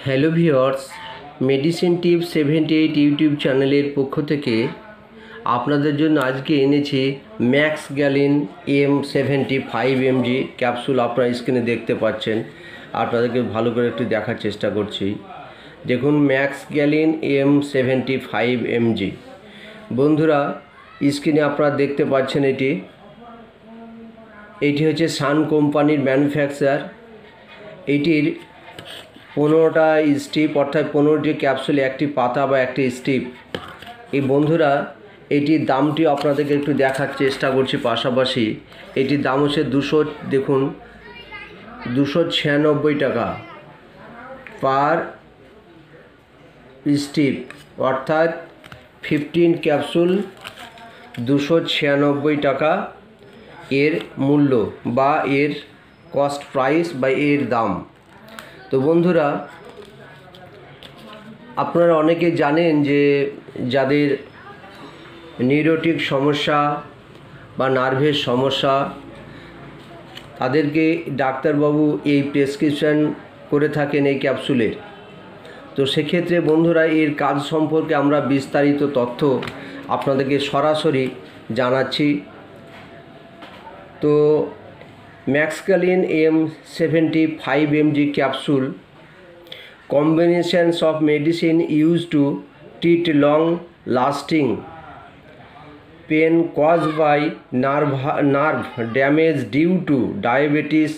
Hello viewers, medicine tips 78 YouTube চ্যানেলের পক্ষ থেকে আপনাদের জন্য আজকে এনেছি ম্যাক্স গ্যালিন M75mg ক্যাপসুল। আপনারা স্ক্রিনে দেখতে পাচ্ছেন, আপনাদেরকে ভালো করে একটু দেখার চেষ্টা করছি। দেখুন, ম্যাক্স গ্যালিন M75mg। বন্ধুরা, স্ক্রিনে আপনারা দেখতে পাচ্ছেন এটি হচ্ছে সান কোম্পানির ম্যানুফ্যাকচার। এটির 15টা স্ট্রিপ, অর্থাৎ 15টি ক্যাপসুলে একটি পাতা বা একটি স্ট্রিপ। এই বন্ধুরা, এটির দামটি আপনাদেরকে একটু দেখার চেষ্টা করছি। পাশাপাশি এটির দাম হচ্ছে 296 টাকা পার স্ট্রিপ, অর্থাৎ 15 ক্যাপসুল 296 টাকা এর মূল্য বা এর কস্ট প্রাইস বা এর দাম। তো বন্ধুরা, আপনারা অনেকে জানেন যে যাদের নিউরোটিক সমস্যা বা নার্ভের সমস্যা, তাদেরকে ডাক্তারবাবু এই প্রেসক্রিপশান করে থাকেন এই ক্যাপসুলের। তো সেক্ষেত্রে বন্ধুরা, এর কাজ সম্পর্কে আমরা বিস্তারিত তথ্য আপনাদেরকে সরাসরি জানাচ্ছি। তো max গ্যালিন M75mg capsule combinations of medicine used to treat long lasting pain caused by nerve damage due to diabetes,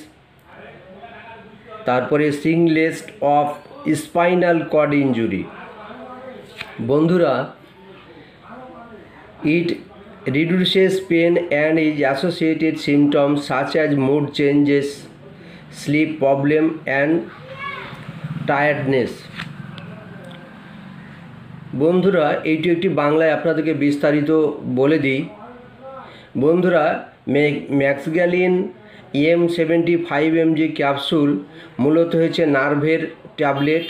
তারপরে সিংলেস অফ স্পাইনাল কর্ড ইঞ্জুরি। বন্ধুরা, it reduces pain and is associated symptoms such as mood changes, sleep problem and tiredness। বন্ধুরা, এইটি একটি বাংলায় আপনাদেরকে বিস্তারিত বলে দিই। বন্ধুরা, ম্যাক্স গ্যালিন M75mg ক্যাপসুল মূলত হচ্ছে নার্ভের ট্যাবলেট।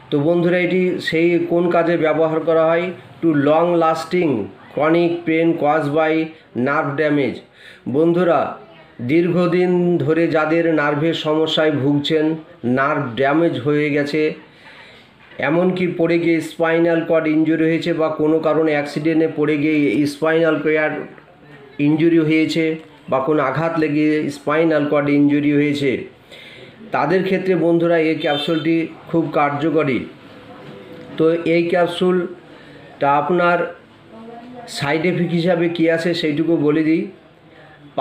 তো বন্ধুরা, এটি সেই কোন কাজে ব্যবহার করা হয়? To long lasting chronic pain caused by nerve damage. বন্ধুরা, দীর্ঘদিন ধরে যাদের নার্ভের সমস্যায় ভুগছেন, নার্ভ ড্যামেজ হয়ে গেছে, এমনকি পড়ে গিয়ে স্পাইনাল কর্ড ইঞ্জুরি হয়েছে বা কোনো কারণে অ্যাক্সিডেন্টে পড়ে গিয়ে স্পাইনাল কর্ড ইঞ্জুরি হয়েছে বা কোনো আঘাত লেগে স্পাইনাল কর্ড ইঞ্জুরি হয়েছে, তাদের ক্ষেত্রে বন্ধুরা এই ক্যাপসুলটি খুব কার্যকরী। তো এই ক্যাপসুলটা আপনার সাইড এফেক্ট হিসাবে কী আছে সেইটুকু বলে দিই।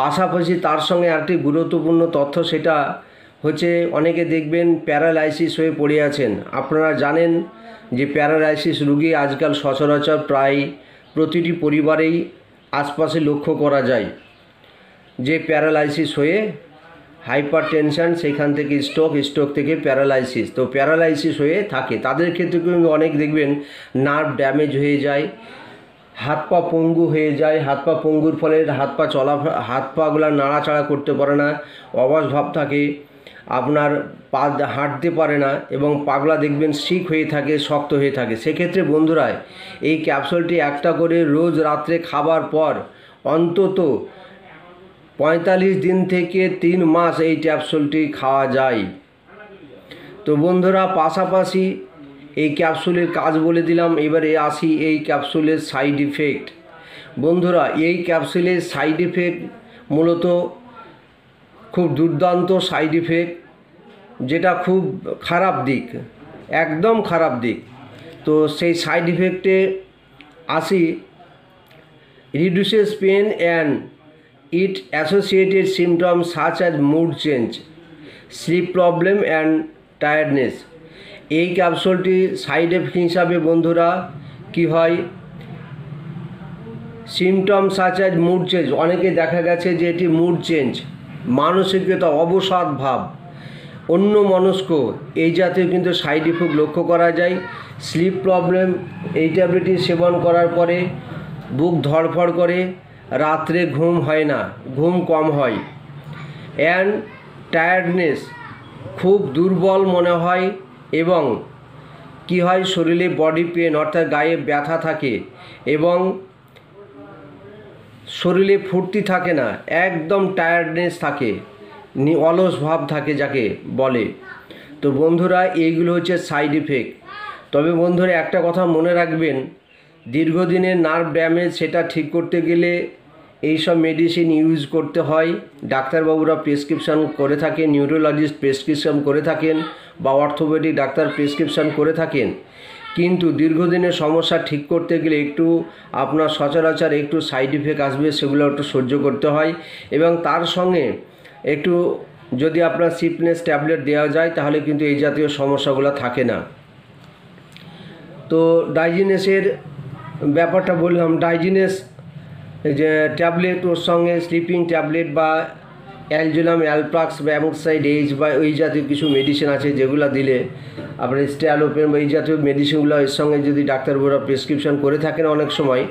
পাশাপাশি তার সঙ্গে একটি গুরুত্বপূর্ণ তথ্য, সেটা হচ্ছে অনেকে দেখবেন প্যারালাইসিস হয়ে পড়ে আছেন। আপনারা জানেন যে প্যারালাইসিস রোগী আজকাল সচরাচর প্রায় প্রতিটি পরিবারেই আশপাশে লক্ষ্য করা যায়, যে প্যারালাইসিস হয়ে হাইপার টেনশন, সেখান থেকে স্ট্রোক থেকে প্যারালাইসিস, তো প্যারালাইসিস হয়ে থাকে। তাদের ক্ষেত্রে কিন্তু অনেক দেখবেন নার্ভ ড্যামেজ হয়ে যায়, হাত পা পঙ্গু হয়ে যায়। হাত পা পঙ্গুর ফলে হাত পাগুলো নাড়াচাড়া করতে পারে না, অবশ ভাব থাকে, আপনার পা হাঁটতে পারে না এবং পাগলা দেখবেন সিক হয়ে থাকে, শক্ত হয়ে থাকে। সেক্ষেত্রে বন্ধুরা, এই ক্যাপসুলটি একটা করে রোজ রাত্রে খাবার পর অন্তত 45 দিন থেকে 3 মাস এই ক্যাপসুলটি খাওয়া যায়। তো বন্ধুরা, পাশাপাশি এই ক্যাপসুলের কাজ বলে দিলাম। এবারে আসি এই ক্যাপসুলের সাইড ইফেক্ট। বন্ধুরা, এই ক্যাপসুলের সাইড ইফেক্ট মূলত খুব দুর্দান্ত সাইড ইফেক্ট, যেটা খুব খারাপ দিক, একদম খারাপ দিক। তো সেই সাইড ইফেক্টে আসি। Reduces pain and it associated symptoms such as mood change, sleep problem and tiredness. এই ক্যাপসুলটি সাইড এফেক্ট হিসাবে বন্ধুরা কি হয়? Symptom such as mood change. অনেকে দেখা গেছে যে এটি মুড চেঞ্জ, মানসিকতা, অবসাদ ভাব, অন্য মনস্ক, এই জাতীয় কিন্তু সাইড ইফেক্ট লক্ষ্য করা যায়। স্লিপ প্রবলেম, এই ট্যাবলেটটি সেবন করার পরে বুক ধড়ফড় করে, রাত্রে ঘুম হয় না, ঘুম কম হয়। অ্যান্ড টায়ার্ডনেস, খুব দুর্বল মনে হয় এবং কি হয়, শরীরে বডি পেন, অর্থাৎ গায়ে ব্যথা থাকে এবং শরীরে ফুর্তি থাকে না, একদম টায়ার্ডনেস থাকে, অলস ভাব থাকে যাকে বলে। তো বন্ধুরা এইগুলো হচ্ছে সাইড ইফেক্ট। তবে বন্ধুরা একটা কথা মনে রাখবেন, দীর্ঘদিনের নার্ভ ড্যামেজ সেটা ঠিক করতে গেলে এই সব মেডিসিন ইউজ করতে হয়। ডাক্তারবাবুরা প্রেসক্রিপশান করে থাকেন, নিউরোলজিস্ট প্রেসক্রিপশান করে থাকেন বা অর্থোপেডিক ডাক্তার প্রেসক্রিপশান করে থাকেন। কিন্তু দীর্ঘদিনের সমস্যা ঠিক করতে গেলে একটু আপনার সচরাচর একটু সাইড ইফেক্ট আসবে, সেগুলো একটু সহ্য করতে হয়। এবং তার সঙ্গে একটু যদি আপনার সিপনেস ট্যাবলেট দেওয়া যায় তাহলে কিন্তু এই জাতীয় সমস্যাগুলো থাকে না। তো ডাইজিনেসের ব্যাপারটা বললাম, ডাইজিনেস যে ট্যাবলেট, ওর সঙ্গে স্লিপিং ট্যাবলেট বা অ্যালজোলাম, অ্যালপ্রাক্স বা অ্যামোক্সাইড এইচ বা ওই জাতীয় কিছু মেডিসিন আছে যেগুলো দিলে আপনার স্ট্যালোপেন বা এই জাতীয় মেডিসিনগুলো এর সঙ্গে যদি ডাক্তারবাবুরা প্রেসক্রিপশন করে থাকেন অনেক সময়,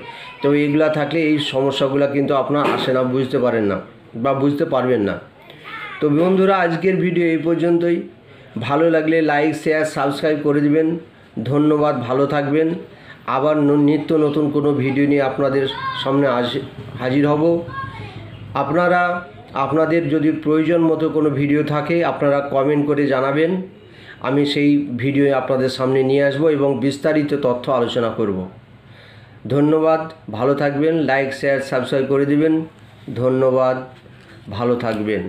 তো এইগুলো থাকলে এই সমস্যাগুলো কিন্তু আপনার আসে না, বুঝতে পারেন না বা বুঝতে পারবেন না। তো বন্ধুরা আজকের ভিডিও এই পর্যন্তই। ভালো লাগলে লাইক, শেয়ার, সাবস্ক্রাইব করে দিবেন। ধন্যবাদ, ভালো থাকবেন। আবার নিত্য নতুন কোনো ভিডিও নিয়ে আপনাদের সামনে হাজির হব। আপনাদের যদি প্রয়োজন মতো কোনো ভিডিও থাকে আপনারা কমেন্ট করে জানাবেন, আমি সেই ভিডিও আপনাদের সামনে নিয়ে আসব এবং বিস্তারিত তথ্য আলোচনা করব। ধন্যবাদ, ভালো থাকবেন। লাইক, শেয়ার, সাবস্ক্রাইব করে দিবেন। ধন্যবাদ, ভালো থাকবেন।